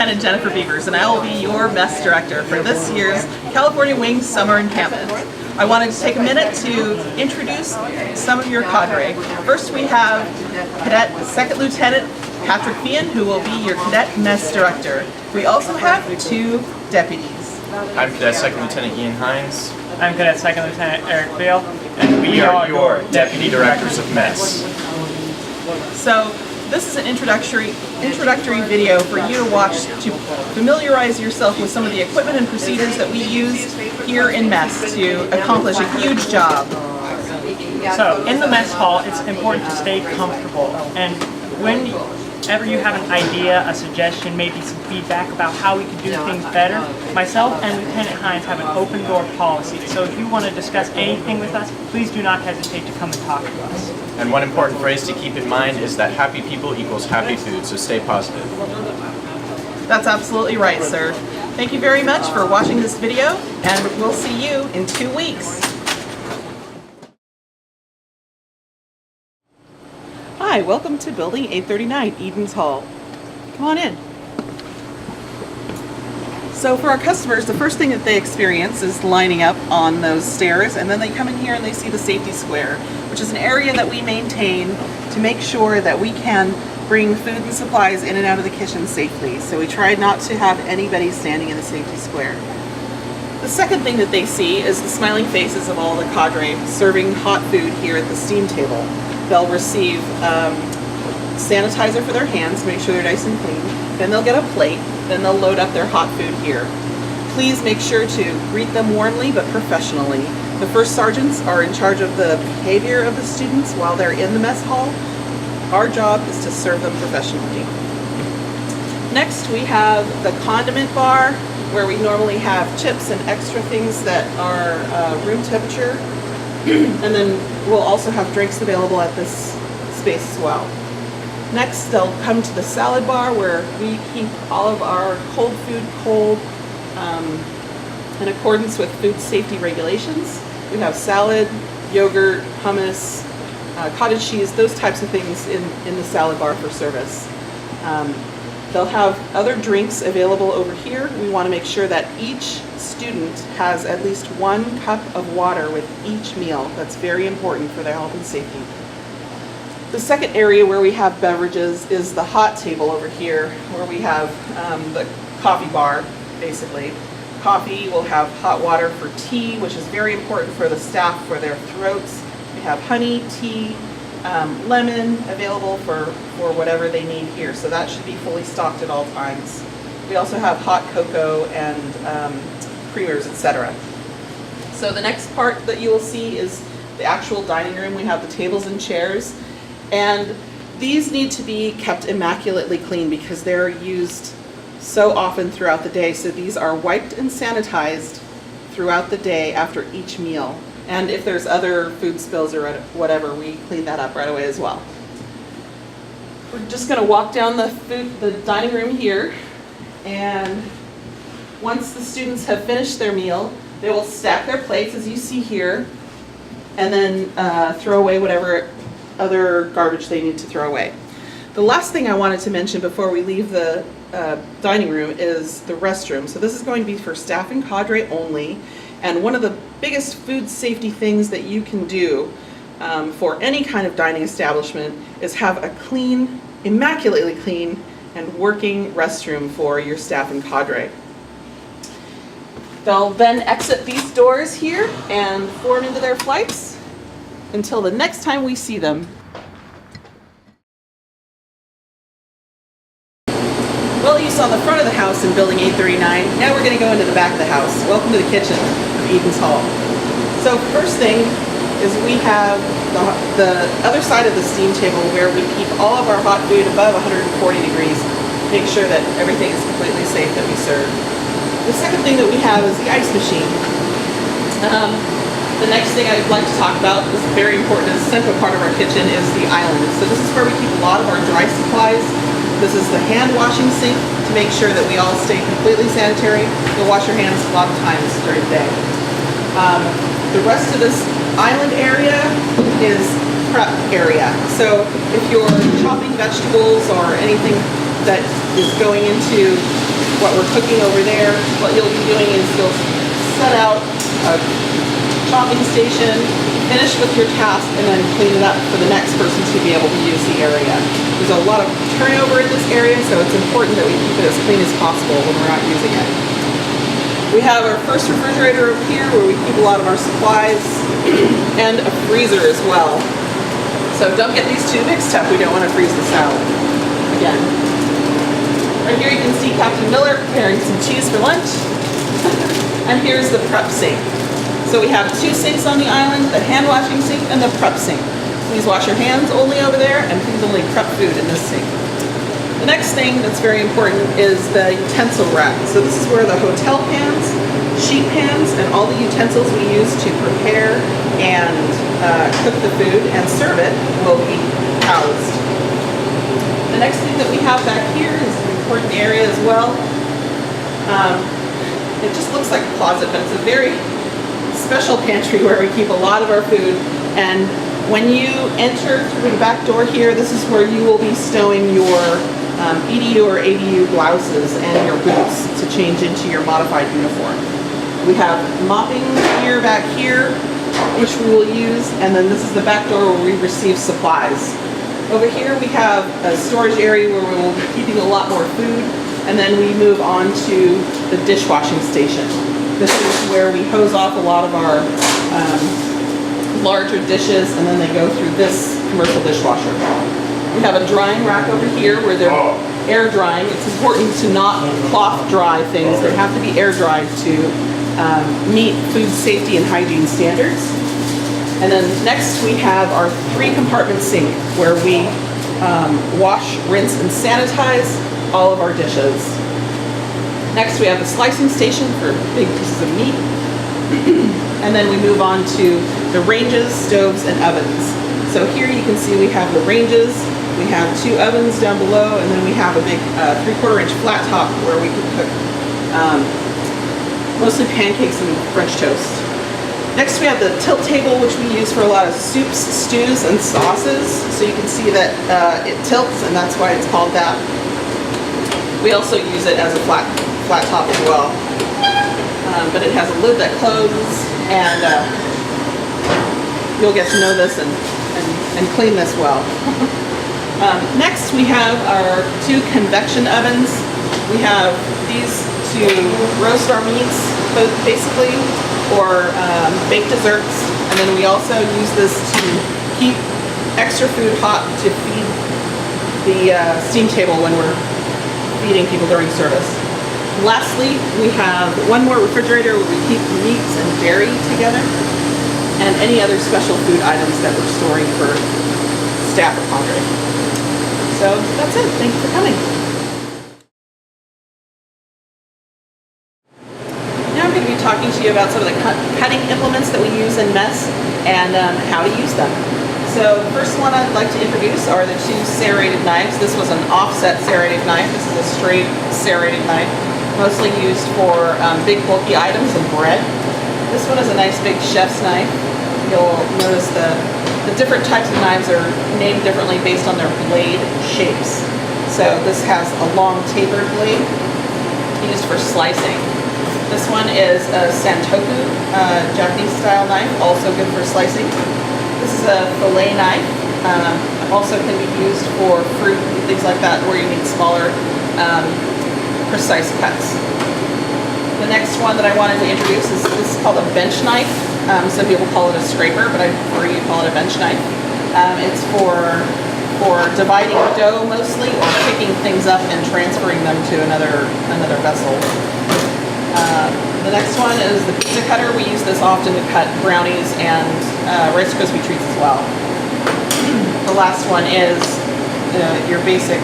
Lieutenant Jennifer Beavers, and I will be your mess director for this year's California Wings Summer Encampment. I wanted to take a minute to introduce some of your cadre. First, we have Cadet Second Lieutenant Patrick Fian, who will be your cadet mess director. We also have 2 deputies. I'm Cadet Second Lieutenant Ian Hines. I'm Cadet Second Lieutenant Eric Beal, and we are your Deputy Directors of Mess. So, this is an introductory video for you to watch to familiarize yourself with some of the equipment and procedures that we use here in mess to accomplish a huge job. So, in the mess hall, it's important to stay comfortable, and whenever you have an idea, a suggestion, maybe some feedback about how we can do things better, myself and Lieutenant Hines have an open door policy. So if you want to discuss anything with us, please do not hesitate to come and talk to us. And one important phrase to keep in mind is that happy people equals happy food, so stay positive. That's absolutely right, sir. Thank you very much for watching this video, and we'll see you in 2 weeks. Hi, welcome to Building 839, Edens Hall. Come on in. So for our customers, the first thing that they experience is lining up on those stairs, and then they come in here and they see the safety square, which is an area that we maintain to make sure that we can bring food and supplies in and out of the kitchen safely. So we try not to have anybody standing in the safety square. The second thing that they see is the smiling faces of all the cadre serving hot food here at the steam table. They'll receive sanitizer for their hands, make sure they're nice and clean. Then they'll get a plate, then they'll load up their hot food here. Please make sure to greet them warmly but professionally. The first sergeants are in charge of the behavior of the students while they're in the mess hall. Our job is to serve them professionally. Next, we have the condiment bar, where we normally have chips and extra things that are room temperature. And then we'll also have drinks available at this space as well. Next, they'll come to the salad bar, where we keep all of our cold food cold in accordance with food safety regulations. We have salad, yogurt, hummus, cottage cheese, those types of things in the salad bar for service. They'll have other drinks available over here. We want to make sure that each student has at least 1 cup of water with each meal. That's very important for their health and safety. The second area where we have beverages is the hot table over here, where we have the coffee bar, basically. Coffee, we'll have hot water for tea, which is very important for the staff for their throats. We have honey, tea, lemon available for whatever they need here. So that should be fully stocked at all times. We also have hot cocoa and creamers, etc. So the next part that you will see is the actual dining room. We have the tables and chairs, and these need to be kept immaculately clean because they're used so often throughout the day. So these are wiped and sanitized throughout the day after each meal. And if there's other food spills or whatever, we clean that up right away as well. We're just going to walk down the dining room here, and once the students have finished their meal, they will stack their plates as you see here, and then throw away whatever other garbage they need to throw away. The last thing I wanted to mention before we leave the dining room is the restroom. So this is going to be for staff and cadre only. And one of the biggest food safety things that you can do for any kind of dining establishment is have a clean, immaculately clean, and working restroom for your staff and cadre. They'll then exit these doors here and form into their flights until the next time we see them. Well, you saw the front of the house in Building 839. Now we're going to go into the back of the house. Welcome to the kitchen of Edens Hall. So first thing is we have the other side of the steam table where we keep all of our hot food above 140 degrees. Make sure that everything is completely safe that we serve. The second thing that we have is the ice machine. The next thing I'd like to talk about, this is very important, is a central part of our kitchen, is the island. So this is where we keep a lot of our dry supplies. This is the hand washing sink to make sure that we all stay completely sanitary. You'll wash your hands a lot of times during the day. The rest of this island area is prep area. So if you're chopping vegetables or anything that is going into what we're cooking over there. What you'll be doing is you'll set out a chopping station, finish with your task, and then clean it up for the next person to be able to use the area. There's a lot of turnover in this area, so it's important that we keep it as clean as possible when we're not using it. We have our first refrigerator over here where we keep a lot of our supplies, and a freezer as well. So don't get these two mixed up. We don't want to freeze the salad. Again. Right here you can see Captain Miller preparing some cheese for lunch. And here's the prep sink. So we have two sinks on the island, the hand washing sink and the prep sink. Please wash your hands only over there, and please only prep food in this sink. The next thing that's very important is the utensil rack. So this is where the hotel pans, sheet pans, and all the utensils we use to prepare and cook the food and serve it will be housed. The next thing that we have back here is an important area as well. It just looks like a closet, but it's a very special pantry where we keep a lot of our food. And when you enter through the back door here, this is where you will be stowing your EDU or ADU blouses and your boots to change into your modified uniform. We have mopping gear back here, which we will use, and then this is the back door where we receive supplies. Over here we have a storage area where we will be keeping a lot more food, and then we move on to the dishwashing station. This is where we hose off a lot of our larger dishes, and then they go through this commercial dishwasher. We have a drying rack over here where they're air drying. It's important to not cloth dry things. They have to be air dried to meet food safety and hygiene standards. And then next we have our 3-compartment sink where we wash, rinse, and sanitize all of our dishes. Next we have the slicing station for big pieces of meat. And then we move on to the ranges, stoves, and ovens. So here you can see we have the ranges, we have 2 ovens down below, and then we have a big 3/4 inch flat top where we can cook mostly pancakes and French toast. Next we have the tilt table, which we use for a lot of soups, stews, and sauces. So you can see that it tilts, and that's why it's called that. We also use it as a flat top as well. But it has a lid that closes, and you'll get to know this and clean this well. Next we have our 2 convection ovens. We have these to roast our meats, basically, or bake desserts, and then we also use this to keep extra food hot to feed the steam table when we're feeding people during service. Lastly, we have 1 more refrigerator where we keep meats and dairy together, and any other special food items that we're storing for staff or cadre. So that's it. Thank you for coming. Now I'm going to be talking to you about some of the cutting implements that we use in mess and how to use them. So the first one I'd like to introduce are the 2 serrated knives. This was an offset serrated knife. This is a straight serrated knife, mostly used for big bulky items and bread. This one is a nice big chef's knife. You'll notice the different types of knives are named differently based on their blade shapes. So this has a long tapered blade used for slicing. This one is a santoku, Japanese style knife, also good for slicing. This is a fillet knife, also can be used for fruit and things like that where you need smaller, precise cuts. The next one that I wanted to introduce is this is called a bench knife. Some people call it a scraper, but I prefer you call it a bench knife. It's for dividing dough mostly, or picking things up and transferring them to another vessel. The next one is the pizza cutter. We use this often to cut brownies and Rice Krispie treats as well. The last one is your basic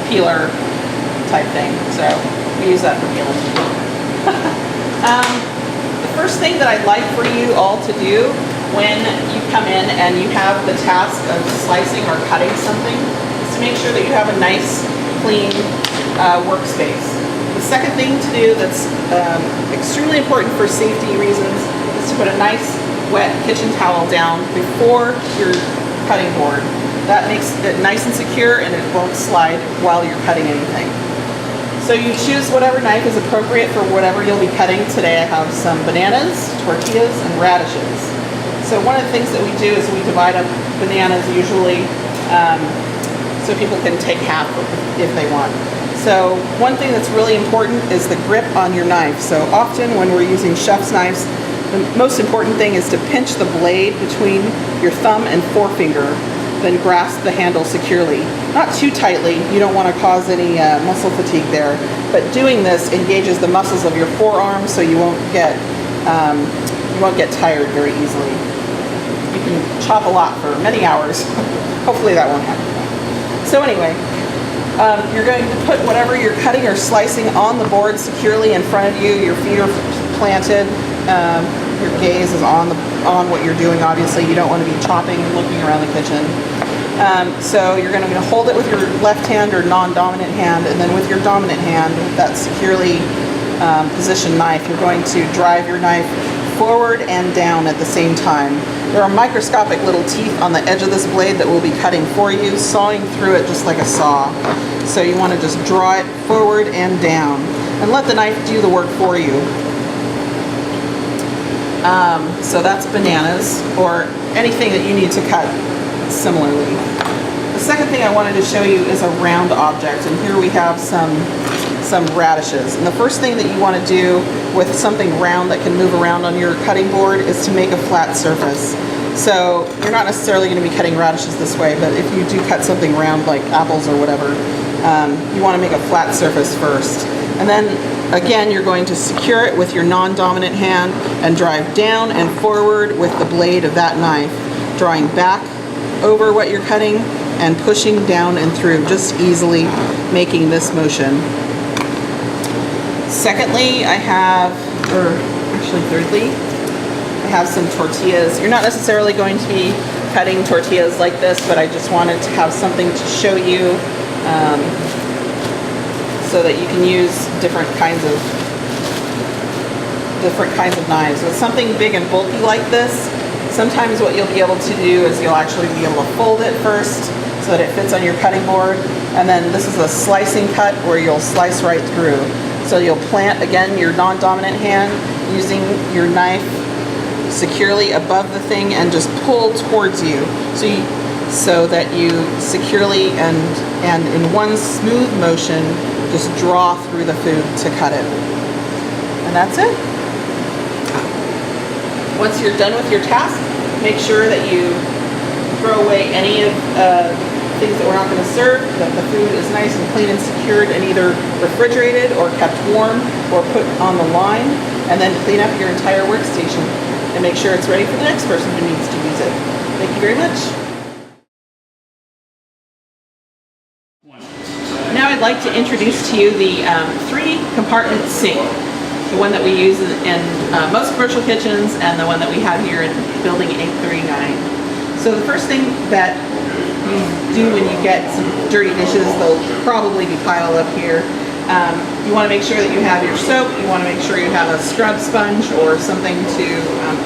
peeler type thing. So we use that for peeling. The first thing that I'd like for you all to do when you come in and you have the task of slicing or cutting something is to make sure that you have a nice, clean workspace. The second thing to do that's extremely important for safety reasons is to put a nice, wet kitchen towel down before your cutting board. That makes it nice and secure and it won't slide while you're cutting anything. So you choose whatever knife is appropriate for whatever you'll be cutting. Today I have some bananas, tortillas, and radishes. So one of the things that we do is we divide up bananas usually so people can take half if they want. So one thing that's really important is the grip on your knife. So often when we're using chef's knives, the most important thing is to pinch the blade between your thumb and forefinger, then grasp the handle securely. Not too tightly, you don't want to cause any muscle fatigue there, but doing this engages the muscles of your forearm so you won't get tired very easily. You can chop a lot for many hours. Hopefully that won't happen. So anyway, you're going to put whatever you're cutting or slicing on the board securely in front of you. Your feet are planted. Your gaze is on what you're doing. Obviously, you don't want to be chopping and looking around the kitchen. So you're going to hold it with your left hand or non-dominant hand, and then with your dominant hand, with that securely positioned knife, you're going to drive your knife forward and down at the same time. There are microscopic little teeth on the edge of this blade that will be cutting for you, sawing through it just like a saw. So you want to just draw it forward and down, and let the knife do the work for you. So that's bananas, or anything that you need to cut similarly. The second thing I wanted to show you is a round object, and here we have some radishes. And the first thing that you want to do with something round that can move around on your cutting board is to make a flat surface. So you're not necessarily going to be cutting radishes this way, but if you do cut something round like apples or whatever, you want to make a flat surface first. And then again, you're going to secure it with your non-dominant hand and drive down and forward with the blade of that knife, drawing back over what you're cutting and pushing down and through, just easily making this motion. Secondly, thirdly, I have some tortillas. You're not necessarily going to be cutting tortillas like this, but I just wanted to have something to show you so that you can use different kinds of knives. With something big and bulky like this, sometimes what you'll be able to do is you'll actually be able to fold it first so that it fits on your cutting board, and then this is a slicing cut where you'll slice right through. So you'll plant, again, your non-dominant hand using your knife securely above the thing and just pull towards you. So that you securely and in one smooth motion just draw through the food to cut it. And that's it. Once you're done with your task, make sure that you throw away any of things that we're not going to serve, that the food is nice and clean and secured and either refrigerated or kept warm or put on the line, and then clean up your entire workstation and make sure it's ready for the next person who needs to use it. Thank you very much. Now I'd like to introduce to you the 3-compartment sink, the one that we use in most commercial kitchens and the one that we have here in Building 839. So the first thing that you do when you get some dirty dishes, they'll probably be piled up here. You want to make sure that you have your soap, you want to make sure you have a scrub sponge or something to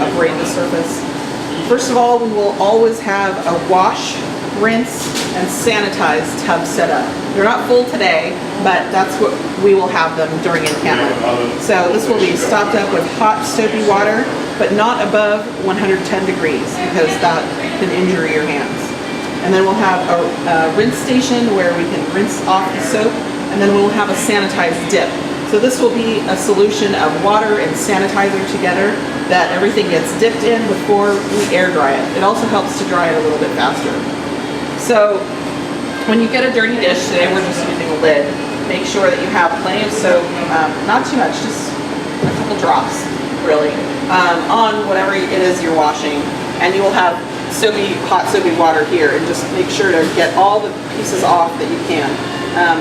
abrade the surface. First of all, we will always have a wash, rinse, and sanitize tub set up. They're not full today, but that's what we will have them during encampment. So this will be stocked up with hot, soapy water, but not above 110 degrees because that can injure your hands. And then we'll have a rinse station where we can rinse off the soap, and then we'll have a sanitized dip. So this will be a solution of water and sanitizer together that everything gets dipped in before we air dry it. It also helps to dry it a little bit faster. So when you get a dirty dish, today we're just using a lid, make sure that you have plenty of soap, not too much, just a couple drops, really, on whatever it is you're washing. And you will have hot soapy water here, and just make sure to get all the pieces off that you can.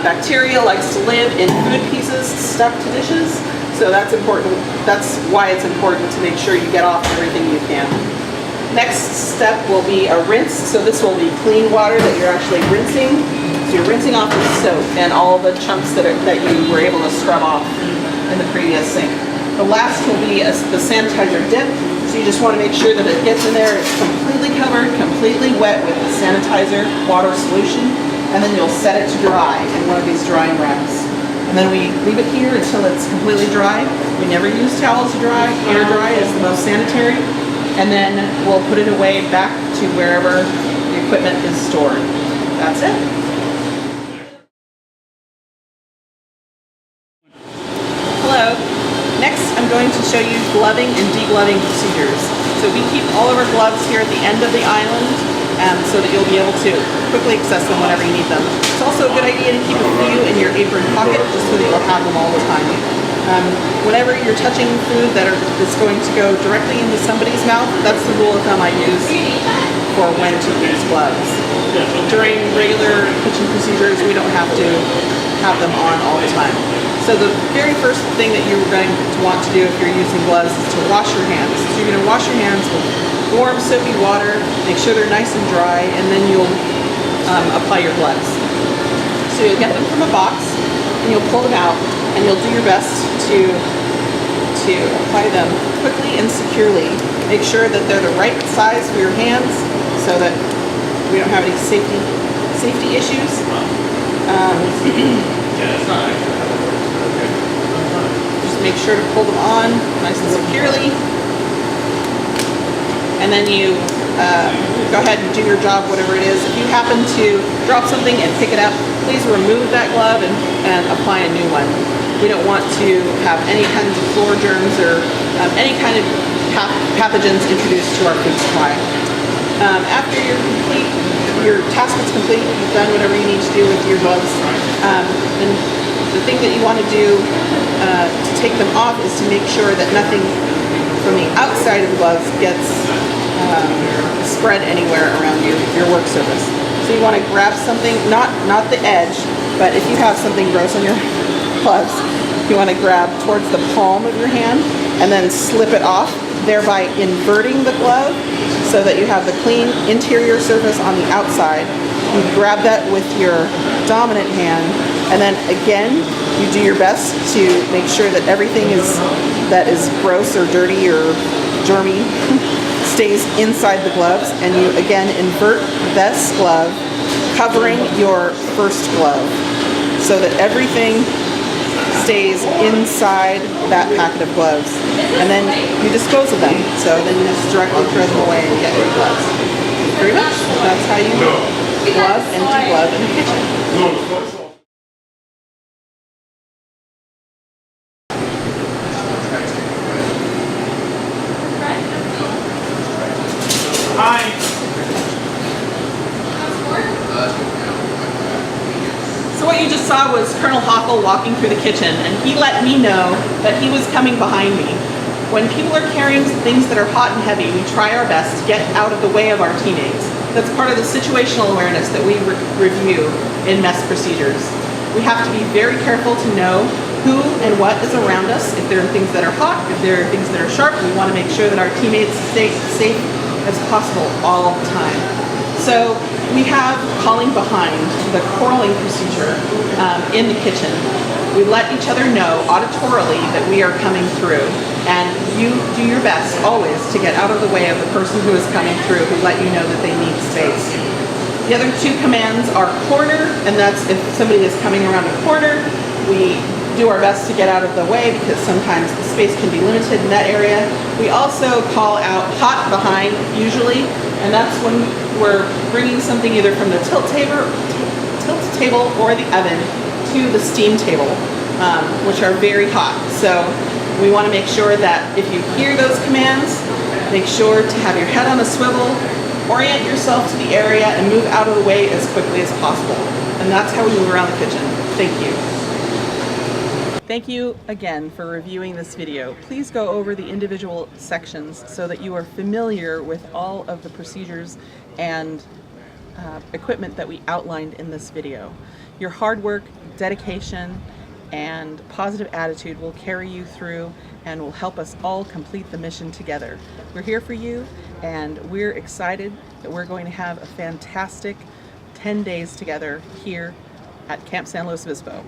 Bacteria likes to live in food pieces stuck to dishes, so that's important. That's why it's important to make sure you get off everything you can. Next step will be a rinse. So this will be clean water that you're actually rinsing. So you're rinsing off the soap and all the chunks that you were able to scrub off in the previous sink. The last will be the sanitizer dip. So you just want to make sure that it gets in there, it's completely covered, completely wet with the sanitizer water solution, and then you'll set it to dry in one of these drying racks. And then we leave it here until it's completely dry. We never use towels to dry. Air dry is the most sanitary. And then we'll put it away back to wherever the equipment is stored. That's it. Hello. Next, I'm going to show you gloving and degloving procedures. So we keep all of our gloves here at the end of the island so that you'll be able to quickly access them whenever you need them. It's also a good idea to keep a few in your apron pocket just so that you'll have them all the time. Whenever you're touching food that's going to go directly into somebody's mouth, that's the rule of thumb I use for when to use gloves. During regular kitchen procedures, we don't have to have them on all the time. So the very first thing that you're going to want to do if you're using gloves is to wash your hands. So you're going to wash your hands with warm soapy water, make sure they're nice and dry, and then you'll apply your gloves. So you'll get them from a box, and you'll pull them out, and you'll do your best to apply them quickly and securely. Make sure that they're the right size for your hands so that we don't have any safety issues. Just make sure to pull them on nice and securely. And then you go ahead and do your job, whatever it is. If you happen to drop something and pick it up, please remove that glove and apply a new one. We don't want to have any kinds of floor germs or any kind of pathogens introduced to our food supply. After your task is complete, you've done whatever you need to do with your gloves, and the thing that you want to do to take them off is to make sure that nothing from the outside of the gloves gets spread anywhere around your work surface. So you want to grab something, not the edge, but if you have something gross on your gloves, you want to grab towards the palm of your hand and then slip it off, thereby inverting the glove so that you have the clean interior surface on the outside. You grab that with your dominant hand, and then again, you do your best to make sure that everything that is gross or dirty or germy stays inside the gloves, and you again invert this glove, covering your first glove, so that everything stays inside that packet of gloves. And then you dispose of them, so then you just directly throw them away and get new gloves. Very much. That's how you glove and deglove in the kitchen. So what you just saw was Colonel Hockle walking through the kitchen, and he let me know that he was coming behind me. When people are carrying things that are hot and heavy, we try our best to get out of the way of our teammates. That's part of the situational awareness that we review in mess procedures. We have to be very careful to know who and what is around us. If there are things that are hot, if there are things that are sharp, we want to make sure that our teammates stay safe as possible all the time. So we have calling behind, the crawling procedure in the kitchen. We let each other know auditorily that we are coming through, and you do your best always to get out of the way of the person who is coming through, who let you know that they need space. The other two commands are corner, and that's if somebody is coming around a corner, we do our best to get out of the way because sometimes the space can be limited in that area. We also call out hot behind usually, and that's when we're bringing something either from the tilt table or the oven to the steam table, which are very hot. So we want to make sure that if you hear those commands, make sure to have your head on a swivel, orient yourself to the area, and move out of the way as quickly as possible. And that's how we move around the kitchen. Thank you. Thank you again for reviewing this video. Please go over the individual sections so that you are familiar with all of the procedures and equipment that we outlined in this video. Your hard work, dedication, and positive attitude will carry you through and will help us all complete the mission together. We're here for you, and we're excited that we're going to have a fantastic 10 days together here at Camp San Luis Obispo.